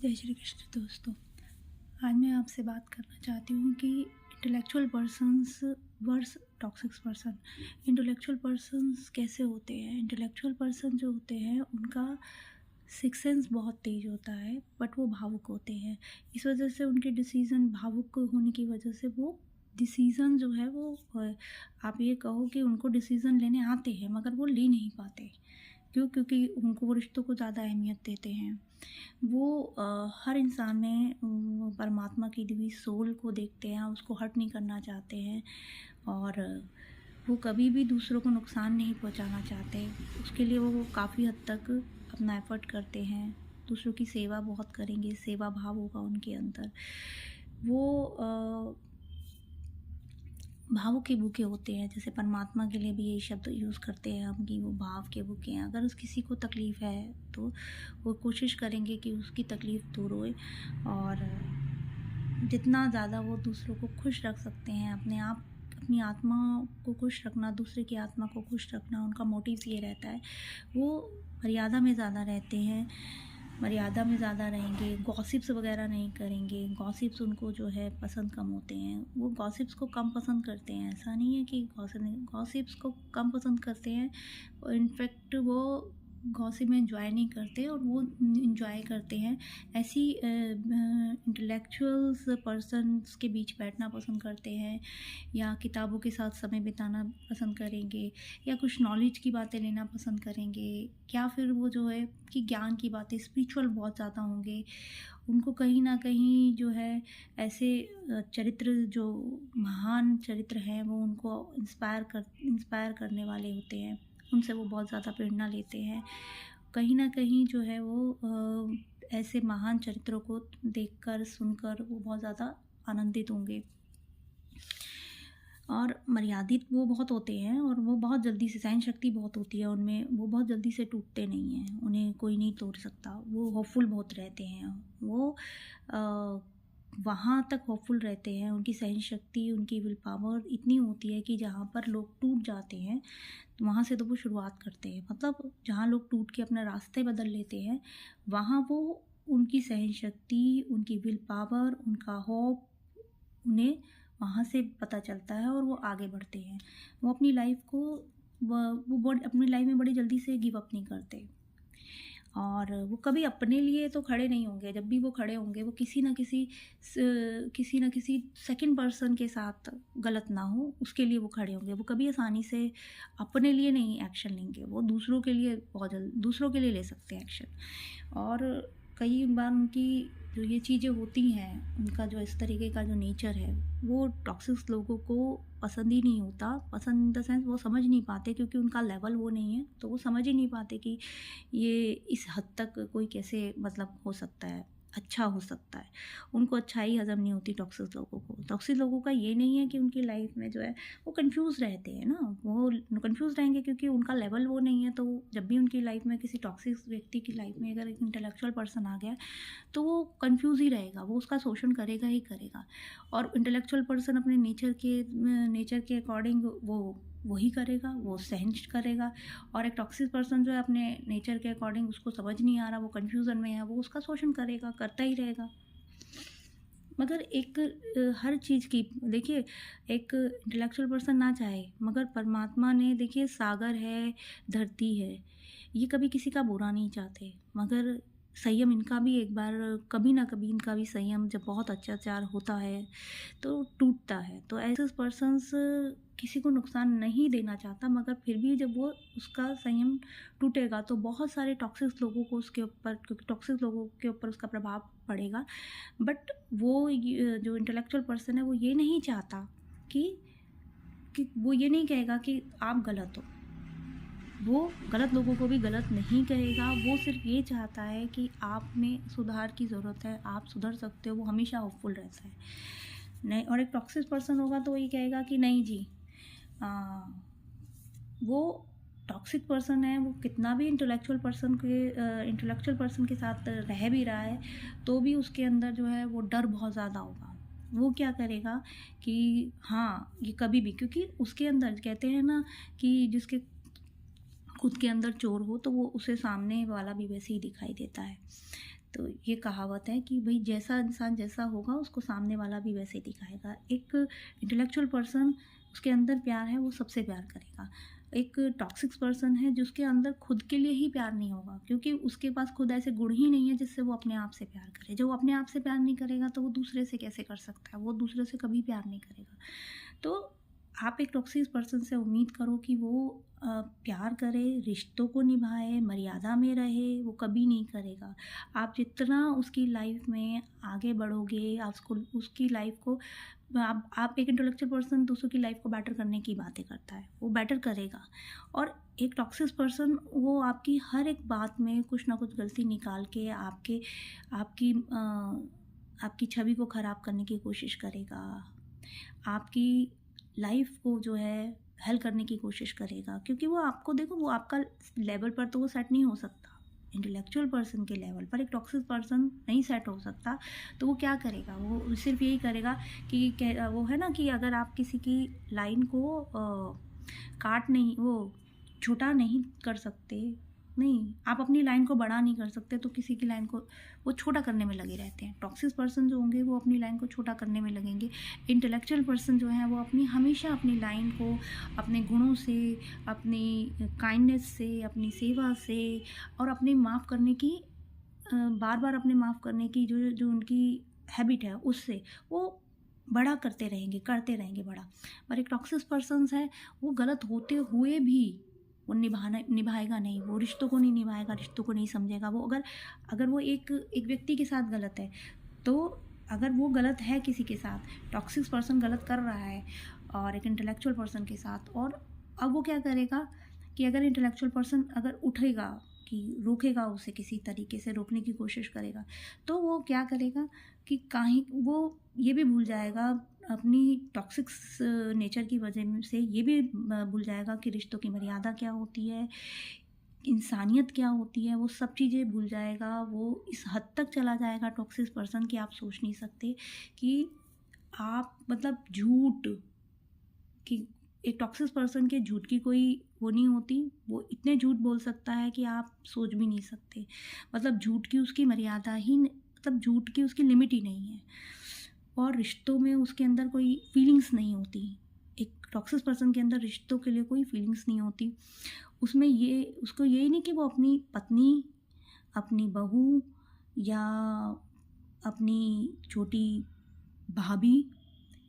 जय श्री कृष्ण दोस्तों। आज मैं आपसे बात करना चाहती हूँ कि intellectual persons versus toxic person. Intellectual persons कैसे होते हैं? इंटेलेक्चुअल पर्सन जो होते हैं उनका सिक्स सेंस बहुत तेज होता है, बट वो भावुक होते हैं। इस वजह से उनके डिसीज़न भावुक होने की वजह से वो डिसीज़न जो है वो आप ये कहो कि उनको डिसीज़न लेने आते हैं मगर वो ले नहीं पाते। क्यों? क्योंकि उनको वो रिश्तों को ज़्यादा अहमियत देते हैं। वो हर इंसान में परमात्मा की दी हुई सोल को देखते हैं, उसको हर्ट नहीं करना चाहते हैं और वो कभी भी दूसरों को नुकसान नहीं पहुंचाना चाहते। उसके लिए वो काफ़ी हद तक अपना एफ़र्ट करते हैं, दूसरों की सेवा बहुत करेंगे, सेवा भाव होगा उनके अंदर। वो भावों के भूखे होते हैं, जैसे परमात्मा के लिए भी यही शब्द यूज़ करते हैं हम कि वो भाव के भूखे हैं। अगर उस किसी को तकलीफ़ है तो वो कोशिश करेंगे कि उसकी तकलीफ़ दूर होए और जितना ज़्यादा वो दूसरों को खुश रख सकते हैं, अपनी आत्मा को खुश रखना, दूसरे की आत्मा को खुश रखना उनका मोटिव ये रहता है। वो मर्यादा में ज़्यादा रहते हैं, मर्यादा में ज़्यादा रहेंगे, गॉसिप्स वगैरह नहीं करेंगे। गॉसिप्स उनको जो है पसंद कम होते हैं, वो गॉसिप्स को कम पसंद करते हैं। ऐसा नहीं है कि गॉसिप्स को कम पसंद करते हैं, इनफैक्ट वो गॉसिप में एंजॉय नहीं करते और वो एंजॉय करते हैं ऐसी इंटेलेक्चुअल्स पर्सन्स के बीच बैठना पसंद करते हैं, या किताबों के साथ समय बिताना पसंद करेंगे, या कुछ नॉलेज की बातें लेना पसंद करेंगे, या फिर वो जो है कि ज्ञान की बातें स्पिरिचुअल बहुत ज़्यादा होंगे। उनको कहीं ना कहीं जो है ऐसे चरित्र जो महान चरित्र हैं वो उनको इंस्पायर करने वाले होते हैं, उनसे वो बहुत ज़्यादा प्रेरणा लेते हैं। कहीं न कहीं जो है वो ऐसे महान चरित्रों को देखकर, सुनकर वो बहुत ज़्यादा आनंदित होंगे। और मर्यादित वो बहुत होते हैं और वो बहुत जल्दी से सहन शक्ति बहुत होती है उनमें, वो बहुत जल्दी से टूटते नहीं हैं, उन्हें कोई नहीं तोड़ सकता। वो होपफुल बहुत रहते हैं, वो वहाँ तक होपफुल रहते हैं। उनकी सहन शक्ति, उनकी विल पावर इतनी होती है कि जहाँ पर लोग टूट जाते हैं तो वहाँ से तो वो शुरुआत करते हैं। मतलब जहाँ लोग टूट के अपना रास्ते बदल लेते हैं, वहाँ वो उनकी सहन शक्ति, उनकी विल पावर, उनका होप उन्हें वहाँ से पता चलता है और वो आगे बढ़ते हैं। वो अपनी लाइफ को अपनी लाइफ में बड़ी जल्दी से गिव अप नहीं करते और वो कभी अपने लिए तो खड़े नहीं होंगे। जब भी वो खड़े होंगे वो किसी न किसी सेकंड पर्सन के साथ गलत ना हो उसके लिए वो खड़े होंगे। वो कभी आसानी से अपने लिए नहीं एक्शन लेंगे, वो दूसरों के लिए बहुत जल्द दूसरों के लिए ले सकते हैं एक्शन। और कई बार उनकी जो ये चीज़ें होती हैं, उनका जो इस तरीके का जो नेचर है वो टॉक्सिक लोगों को पसंद ही नहीं होता। पसंद इन द सेंस वो समझ नहीं पाते, क्योंकि उनका लेवल वो नहीं है, तो वो समझ ही नहीं पाते कि ये इस हद तक कोई कैसे मतलब हो सकता है, अच्छा हो सकता है। उनको अच्छाई हज़म नहीं होती टॉक्सिक लोगों को। टॉक्सिक लोगों का ये नहीं है कि उनकी लाइफ में जो है वो कंफ्यूज रहते हैं ना, वो कंफ्यूज रहेंगे क्योंकि उनका लेवल वो नहीं है। तो जब भी उनकी लाइफ में किसी टॉक्सिक व्यक्ति की लाइफ में अगर एक इंटेलेक्चुअल पर्सन आ गया तो वो कंफ्यूज ही रहेगा, वो उसका शोषण करेगा ही करेगा। और इंटेलेक्चुअल पर्सन अपने नेचर के अकॉर्डिंग वो वही करेगा, वो सहन करेगा। और एक टॉक्सिक पर्सन जो है अपने नेचर के अकॉर्डिंग उसको समझ नहीं आ रहा, वो कन्फ्यूज़न में है, वो उसका शोषण करेगा, करता ही रहेगा। मगर एक हर चीज़ की देखिए, एक इंटेलेक्चुअल पर्सन ना चाहे मगर परमात्मा ने देखिए सागर है, धरती है, ये कभी किसी का बुरा नहीं चाहते। मगर संयम इनका भी एक बार कभी ना कभी इनका भी संयम जब बहुत अत्याचार होता है तो टूटता है। तो ऐसे पर्सन्स किसी को नुकसान नहीं देना चाहता, मगर फिर भी जब वो उसका संयम टूटेगा तो बहुत सारे टॉक्सिक लोगों को उसके ऊपर, क्योंकि टॉक्सिक लोगों के ऊपर उसका प्रभाव पड़ेगा। बट वो जो इंटेलेक्चुअल पर्सन है वो ये नहीं चाहता कि वो ये नहीं कहेगा कि आप गलत हो। वो गलत लोगों को भी गलत नहीं कहेगा, वो सिर्फ ये चाहता है कि आप में सुधार की ज़रूरत है, आप सुधर सकते हो। वो हमेशा होपफुल रहता है। नहीं, और एक टॉक्सिक पर्सन होगा तो ये कहेगा कि नहीं जी, वो टॉक्सिक पर्सन है, वो कितना भी इंटेलेक्चुअल पर्सन के साथ रह भी रहा है तो भी उसके अंदर जो है वो डर बहुत ज़्यादा होगा। वो क्या करेगा कि हाँ, ये कभी भी, क्योंकि उसके अंदर कहते हैं ना कि जिसके खुद के अंदर चोर हो तो वो उसे सामने वाला भी वैसे ही दिखाई देता है। तो ये कहावत है कि भाई जैसा इंसान जैसा होगा उसको सामने वाला भी वैसे ही दिखाएगा। एक इंटेलेक्चुअल पर्सन, उसके अंदर प्यार है, वो सबसे प्यार करेगा। एक टॉक्सिक पर्सन है जिसके अंदर खुद के लिए ही प्यार नहीं होगा, क्योंकि उसके पास खुद ऐसे गुण ही नहीं है जिससे वो अपने आप से प्यार करे। जो वो अपने आप से प्यार नहीं करेगा तो वो दूसरे से कैसे कर सकता है? वो दूसरे से कभी प्यार नहीं करेगा। तो आप एक टॉक्सिक पर्सन से उम्मीद करो कि वो प्यार करे, रिश्तों को निभाए, मर्यादा में रहे, वो कभी नहीं करेगा। आप जितना उसकी लाइफ में आगे बढ़ोगे, आप उसकी लाइफ को, आप एक इंटेलेक्चुअल पर्सन दूसरों की लाइफ को बेटर करने की बातें करता है, वो बेटर करेगा। और एक टॉक्सिक पर्सन वो आपकी हर एक बात में कुछ ना कुछ गलती निकाल के आपकी आपकी छवि को ख़राब करने की कोशिश करेगा, आपकी लाइफ को जो है हल करने की कोशिश करेगा, क्योंकि वो आपको, देखो, वो आपका लेवल पर तो वो सेट नहीं हो सकता। इंटेलेक्चुअल पर्सन के लेवल पर एक टॉक्सिक पर्सन नहीं सेट हो सकता। तो वो क्या करेगा? वो सिर्फ यही करेगा कि वो है ना कि अगर आप किसी की लाइन को काट नहीं, वो छोटा नहीं कर सकते, नहीं, आप अपनी लाइन को बड़ा नहीं कर सकते, तो किसी की लाइन को वो छोटा करने में लगे रहते हैं। टॉक्सिक पर्सन जो होंगे वो अपनी लाइन को छोटा करने में लगेंगे। इंटेलेक्चुअल पर्सन जो हैं वो हमेशा अपनी लाइन को अपने गुणों से, अपनी काइंडनेस से, अपनी सेवा से और अपने माफ़ करने की, बार बार अपने माफ़ करने की जो जो उनकी हैबिट है उससे वो बड़ा करते रहेंगे बड़ा। पर एक टॉक्सिक पर्सन्स है, वो गलत होते हुए भी वो निभाएगा नहीं, वो रिश्तों को नहीं निभाएगा, रिश्तों को नहीं समझेगा। वो अगर वो एक व्यक्ति के साथ गलत है, तो अगर वो गलत है किसी के साथ, टॉक्सिक पर्सन गलत कर रहा है और एक इंटेलेक्चुअल पर्सन के साथ, और अब वो क्या करेगा कि अगर इंटेलेक्चुअल पर्सन अगर उठेगा कि रोकेगा, उसे किसी तरीके से रोकने की कोशिश करेगा, तो वो क्या करेगा कि कहीं वो ये भी भूल जाएगा, अपनी टॉक्सिक नेचर की वजह से ये भी भूल जाएगा कि रिश्तों की मर्यादा क्या होती है, इंसानियत क्या होती है, वो सब चीज़ें भूल जाएगा। वो इस हद तक चला जाएगा टॉक्सिक पर्सन कि आप सोच नहीं सकते कि आप, मतलब, झूठ कि एक टॉक्सिक पर्सन के झूठ की कोई वो नहीं होती। वो इतने झूठ बोल सकता है कि आप सोच भी नहीं सकते। मतलब झूठ की उसकी मर्यादा ही मतलब झूठ की उसकी लिमिट ही नहीं है। और रिश्तों में उसके अंदर कोई फीलिंग्स नहीं होती। एक टॉक्सिक पर्सन के अंदर रिश्तों के लिए कोई फीलिंग्स नहीं होती। उसमें उसको यही नहीं कि वो अपनी पत्नी, अपनी बहू या अपनी छोटी भाभी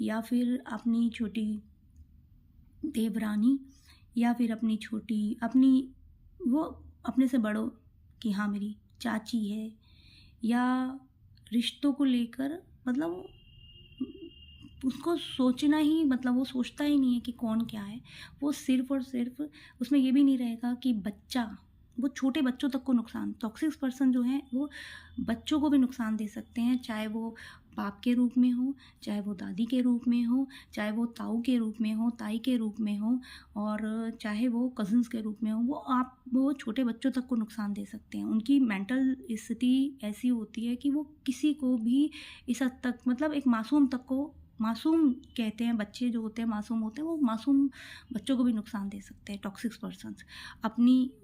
या फिर अपनी छोटी देवरानी या फिर वो अपने से बड़ों कि हाँ मेरी चाची है, या रिश्तों को लेकर, मतलब उसको सोचना ही, मतलब वो सोचता ही नहीं है कि कौन क्या है। वो सिर्फ़ और सिर्फ़ उसमें ये भी नहीं रहेगा कि वो छोटे बच्चों तक को नुकसान, टॉक्सिक पर्सन जो हैं वो बच्चों को भी नुकसान दे सकते हैं, चाहे वो बाप के रूप में हो, चाहे वो दादी के रूप में हो, चाहे वो ताऊ के रूप में हो, ताई के रूप में हो, और चाहे वो कज़िन्स के रूप में हो। वो छोटे बच्चों तक को नुकसान दे सकते हैं। उनकी मेंटल स्थिति ऐसी होती है कि वो किसी को भी इस हद तक, मतलब एक मासूम तक को, मासूम कहते हैं, बच्चे जो होते हैं मासूम होते हैं, वो मासूम बच्चों को भी नुकसान दे सकते हैं टॉक्सिक पर्सन्स।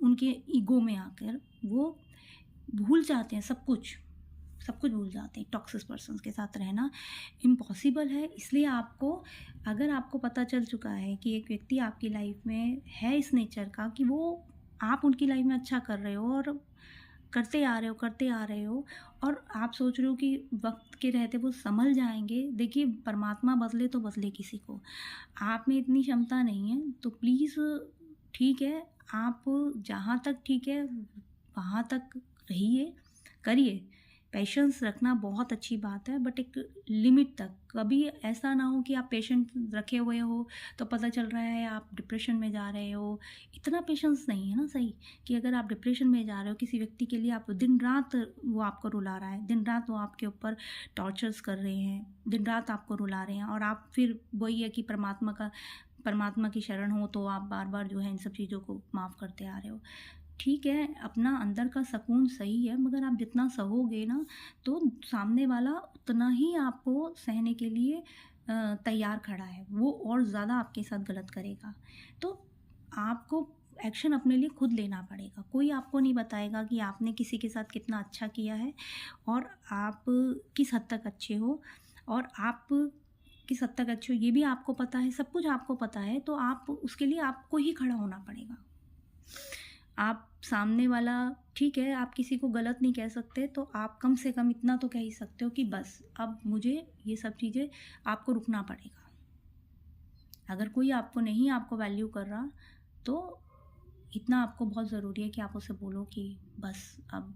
उनके ईगो में आकर वो भूल जाते हैं सब कुछ भूल जाते हैं। टॉक्सिक पर्सन्स के साथ रहना इम्पॉसिबल है। इसलिए अगर आपको पता चल चुका है कि एक व्यक्ति आपकी लाइफ में है इस नेचर का कि वो, आप उनकी लाइफ में अच्छा कर रहे हो और करते आ रहे हो और आप सोच रहे हो कि वक्त के रहते वो संभल जाएंगे। देखिए, परमात्मा बदले तो बदले किसी को, आप में इतनी क्षमता नहीं है। तो प्लीज़, ठीक है, आप जहाँ तक ठीक है वहाँ तक रहिए, करिए। पेशेंस रखना बहुत अच्छी बात है, बट एक लिमिट तक। कभी ऐसा ना हो कि आप पेशेंस रखे हुए हो तो पता चल रहा है आप डिप्रेशन में जा रहे हो। इतना पेशेंस नहीं है ना सही, कि अगर आप डिप्रेशन में जा रहे हो किसी व्यक्ति के लिए, आप दिन रात वो आपको रुला रहा है, दिन रात वो आपके ऊपर टॉर्चर्स कर रहे हैं, दिन रात आपको रुला रहे हैं, और आप फिर वही है कि परमात्मा की शरण हो तो आप बार बार जो है इन सब चीज़ों को माफ़ करते आ रहे हो। ठीक है, अपना अंदर का सुकून सही है, मगर आप जितना सहोगे ना, तो सामने वाला उतना ही आपको सहने के लिए तैयार खड़ा है। वो और ज़्यादा आपके साथ गलत करेगा। तो आपको एक्शन अपने लिए खुद लेना पड़ेगा। कोई आपको नहीं बताएगा कि आपने किसी के साथ कितना अच्छा किया है और आप किस हद तक अच्छे हो, और आप किस हद तक अच्छे हो ये भी आपको पता है, सब कुछ आपको पता है, तो आप उसके लिए आपको ही खड़ा होना पड़ेगा। आप सामने वाला, ठीक है, आप किसी को गलत नहीं कह सकते, तो आप कम से कम इतना तो कह ही सकते हो कि बस अब मुझे ये सब चीज़ें, आपको रुकना पड़ेगा। अगर कोई आपको वैल्यू कर रहा, तो इतना आपको बहुत ज़रूरी है कि आप उसे बोलो कि बस अब